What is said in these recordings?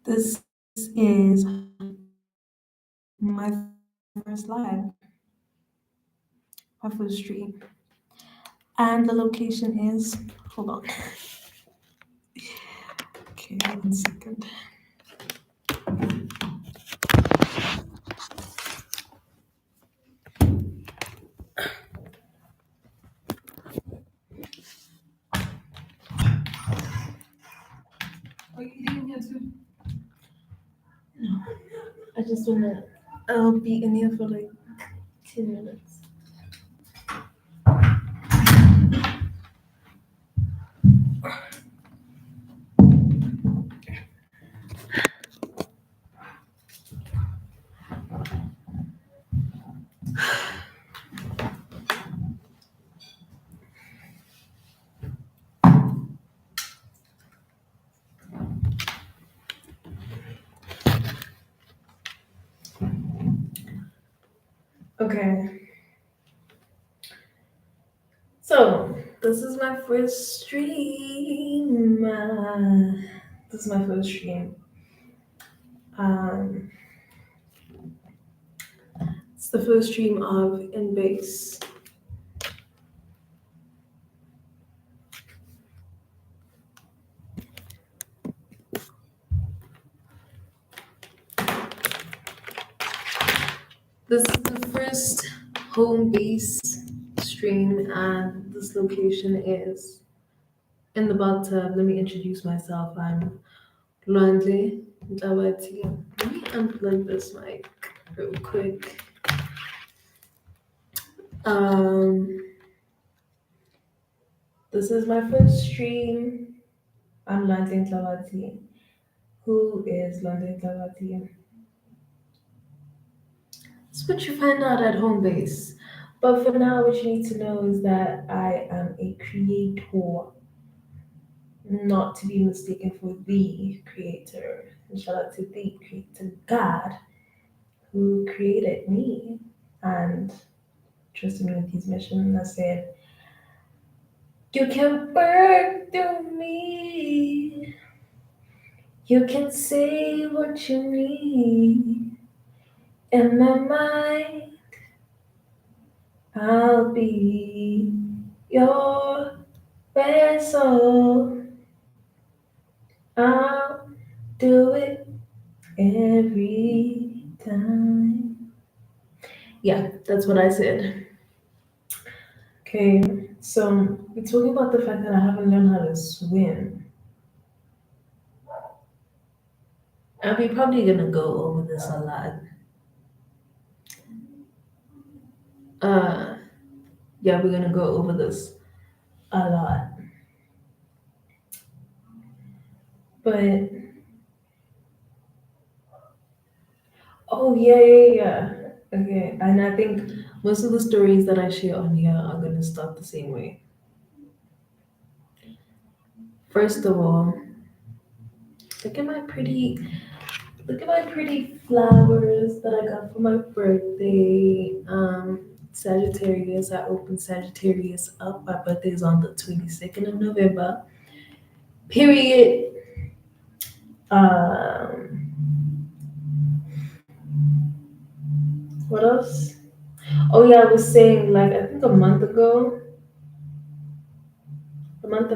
This is my first live, my first stream. And the location is, hold on. Okay, 1 second. Are you eating here too? No. I just wanna, I'll be in here for like 10 minutes. Okay. So, this is my first stream. This is my first stream. Um, it's the first stream of InBase. This is the first home base stream, and this location is in the bathtub. Let me introduce myself. I'm Luande Dawati. Let me unplug this mic real quick. Um, this is my first stream. I'm Luande Dawati. Who is Luande Dawati? It's what you find out at home base. But for now, what you need to know is that I am a creator, not to be mistaken for the creator. And shout out to the creator God who created me and trusted me with his mission. And I said, you can work through me. You can say what you need. In my mind, I'll be your vessel. I'll do it every time. Yeah, that's what I said. Okay, so we're talking about the fact that I haven't learned how to swim. And we're probably gonna go over this a lot. Uh, yeah, we're gonna go over this a lot. But oh yeah. Okay, and I think most of the stories that I share on here are gonna start the same way. First of all, look at my pretty look at my pretty flowers that I got for my birthday. Sagittarius, I opened Sagittarius up. My birthday is on the 22nd of November. Period. Um, what else? Oh yeah, I was saying like I think a month and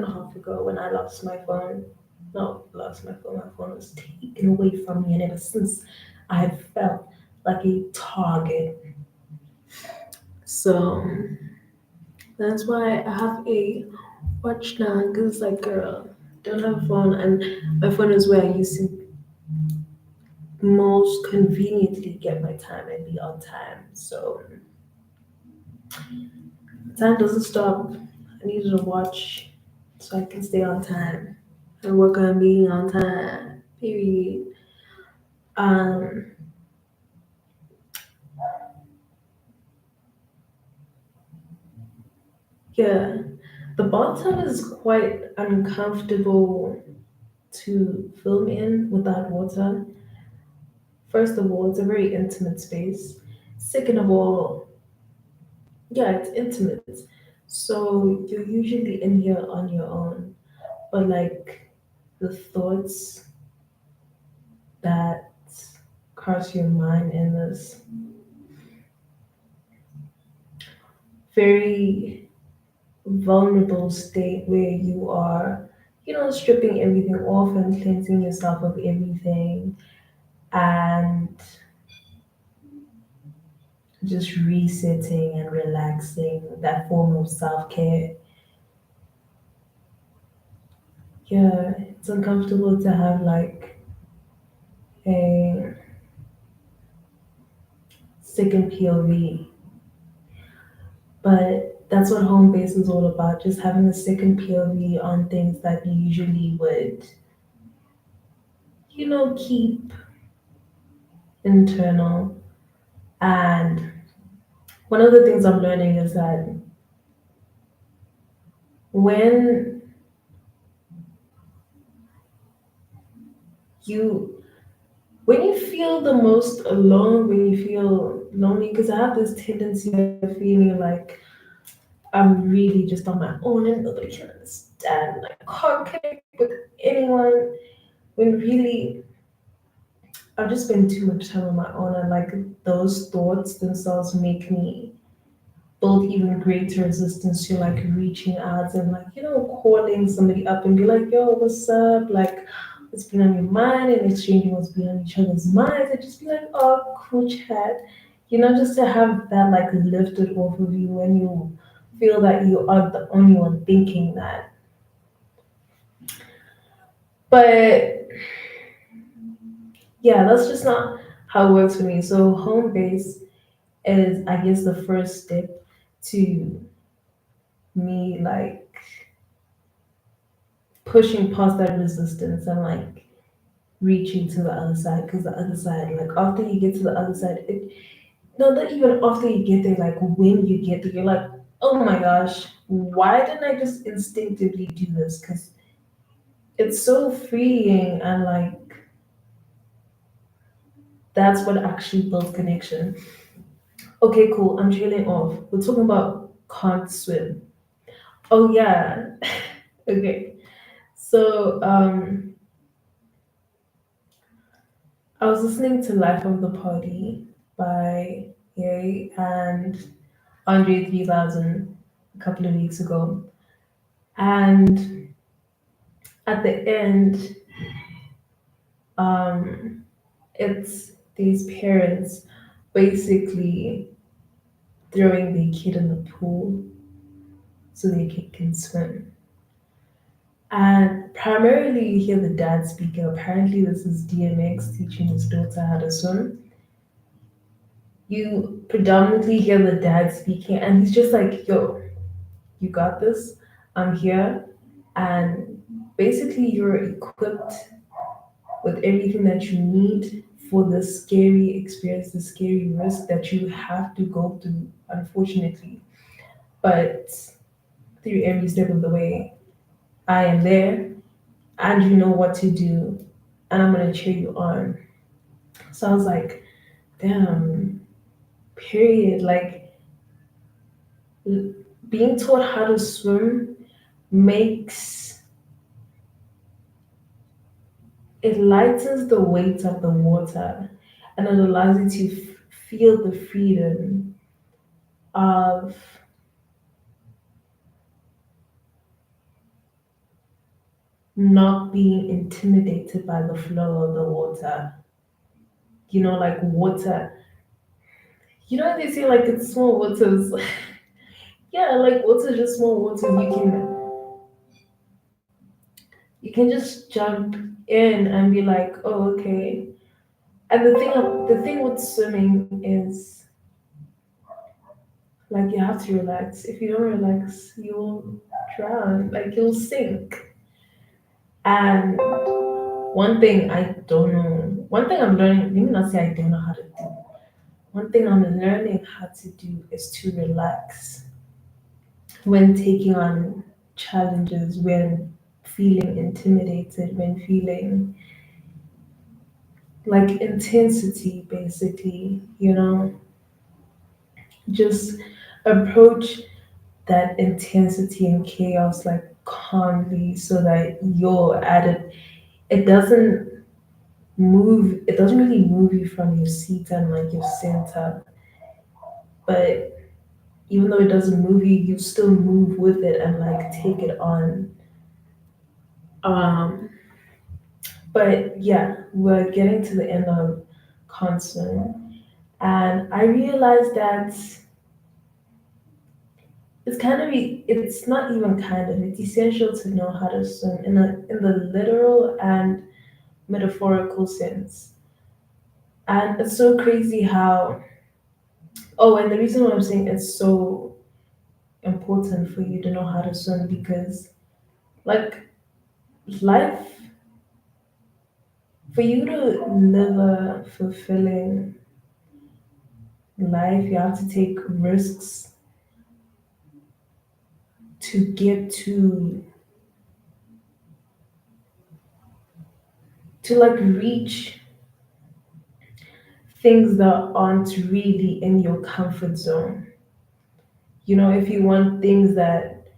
a half ago when I lost my phone. No, lost my phone. My phone was taken away from me, and ever since I have felt like a target. So that's why I have a watch now. Cause it's like, girl, don't have a phone, and my phone is where I used to most conveniently get my time and be on time. So time doesn't stop. I needed a watch so I can stay on time and work on being on time. Period. Um, yeah, the bathtub is quite uncomfortable to film in without water. First of all, it's a very intimate space. Second of all, yeah, it's intimate. So you're usually in here on your own, but like the thoughts that cross your mind in this very vulnerable state where you are, stripping everything off and cleansing yourself of everything and just resetting and relaxing, that form of self care. Yeah, it's uncomfortable to have like a second POV, but that's what home base is all about, just having a second POV on things that you usually would, keep internal. And one of the things I'm learning is that when you when you feel the most alone, when you feel lonely, because I have this tendency of feeling like I'm really just on my own and nobody can understand. I can't connect with anyone. When really I've just spent too much time on my own, and like those thoughts themselves make me build even greater resistance to like reaching out and like calling somebody up and be like, yo, what's up, like what's been on your mind, and exchanging what's been on each other's minds, and just be like, oh, cool chat, just to have that like lifted off of you when you feel that you are the only one thinking that. But yeah, that's just not how it works for me. So home base is, I guess, the first step to me like pushing past that resistance and like reaching to the other side, because the other side, like after you get to the other side, no, not even after you get there, like when you get there, you're like, oh my gosh, why didn't I just instinctively do this? Because it's so freeing, and like that's what actually builds connection. Okay, cool, I'm trailing off. We're talking about can't swim. Oh yeah. Okay, so I was listening to Life of the Party by Ye and Andre 3000 a couple of weeks ago. And at the end, um, it's these parents basically throwing their kid in the pool so their kid can swim. And primarily, you hear the dad speaking. Apparently, this is DMX teaching his daughter how to swim. You predominantly hear the dad speaking, and he's just like, yo, you got this. I'm here. And basically, you're equipped with everything that you need for the scary experience, the scary risk that you have to go through, unfortunately. But through every step of the way, I am there and you know what to do, and I'm going to cheer you on. So I was like, damn, period. Like, being taught how to swim makes it lightens the weight of the water, and it allows you to feel the freedom of not being intimidated by the flow of the water. Like water. They say like it's small waters. Yeah, like water, just small waters. You can just jump in and be like, oh, okay. And the thing with swimming is like you have to relax. If you don't relax, you'll drown. Like you'll sink. And one thing I don't know, one thing I'm learning, let me not say I don't know how to do. One thing I'm learning how to do is to relax when taking on challenges, when feeling intimidated, when feeling like intensity, basically, just approach that intensity and chaos like calmly so that you're at it. It doesn't move, it doesn't really move you from your seat and like your center, but even though it doesn't move you, you still move with it and like take it on. Um, but yeah, we're getting to the end of constant, and I realized that it's not even kind of, it's essential to know how to swim in the literal and metaphorical sense. And it's so crazy how, oh, and the reason why I'm saying it's so important for you to know how to swim because like life, for you to live a fulfilling life, you have to take risks to get to like reach things that aren't really in your comfort zone. You know, if you want things that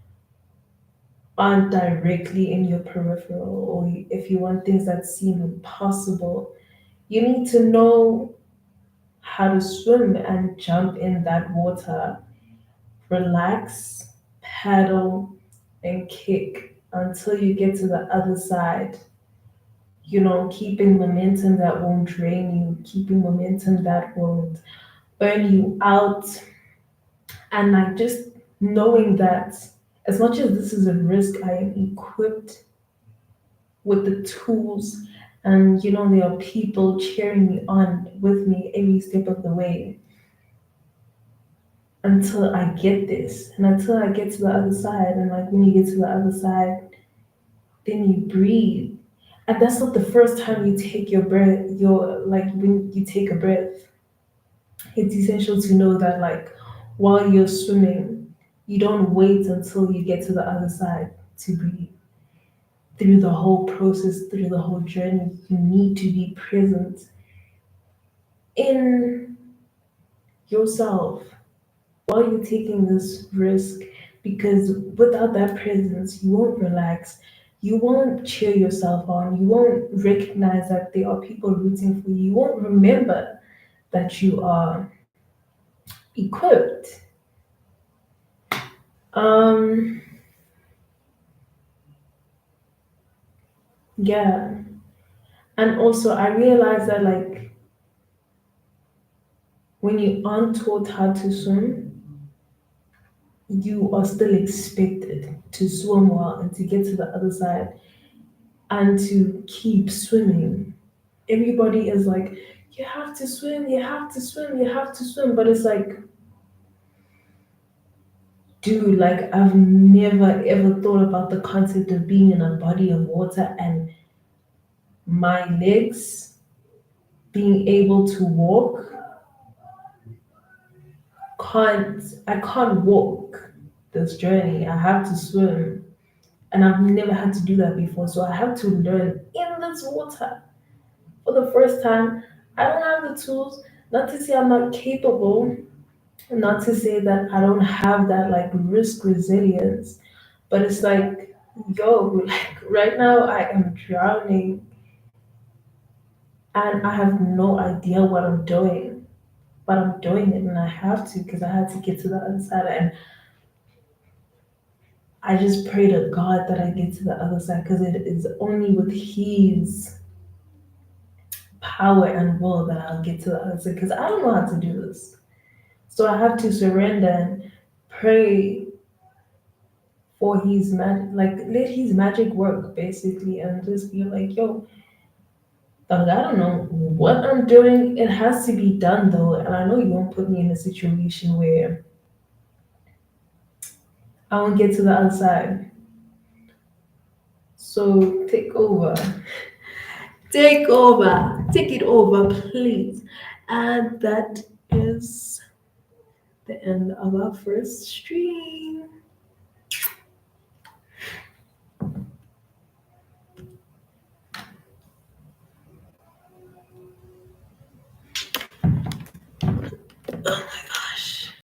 aren't directly in your peripheral, or if you want things that seem impossible, you need to know how to swim and jump in that water, relax, paddle, and kick until you get to the other side. You know, keeping momentum that won't drain you, keeping momentum that won't burn you out, and like just knowing that as much as this is a risk, I am equipped with the tools, and you know, there are people cheering me on with me every step of the way until I get this and until I get to the other side. And like when you get to the other side, then you breathe. And that's not the first time you take your breath, your like when you take a breath. It's essential to know that like while you're swimming, you don't wait until you get to the other side to breathe. Through the whole process, through the whole journey, you need to be present in yourself while you're taking this risk, because without that presence, you won't relax. You won't cheer yourself on. You won't recognize that there are people rooting for you. You won't remember that you are equipped. Um, yeah. And also, I realized that like when you aren't taught how to swim, you are still expected to swim well and to get to the other side and to keep swimming. Everybody is like, you have to swim, you have to swim, you have to swim. But it's like, dude, like I've never ever thought about the concept of being in a body of water and my legs being able to walk. I can't walk this journey. I have to swim. And I've never had to do that before. So I have to learn in this water for the first time. I don't have the tools, not to say I'm not capable, not to say that I don't have that like risk resilience, but it's like, yo, like right now I am drowning and I have no idea what I'm doing, but I'm doing it and I have to because I had to get to the other side. And I just pray to God that I get to the other side because it is only with His power and will that I'll get to the other side because I don't know how to do this. So I have to surrender and pray for his magic, like let his magic work basically, and just be like, yo, dog, I don't know what I'm doing. It has to be done though, and I know you won't put me in a situation where I won't get to the other side. So take it over, please. And that is the end of our first stream.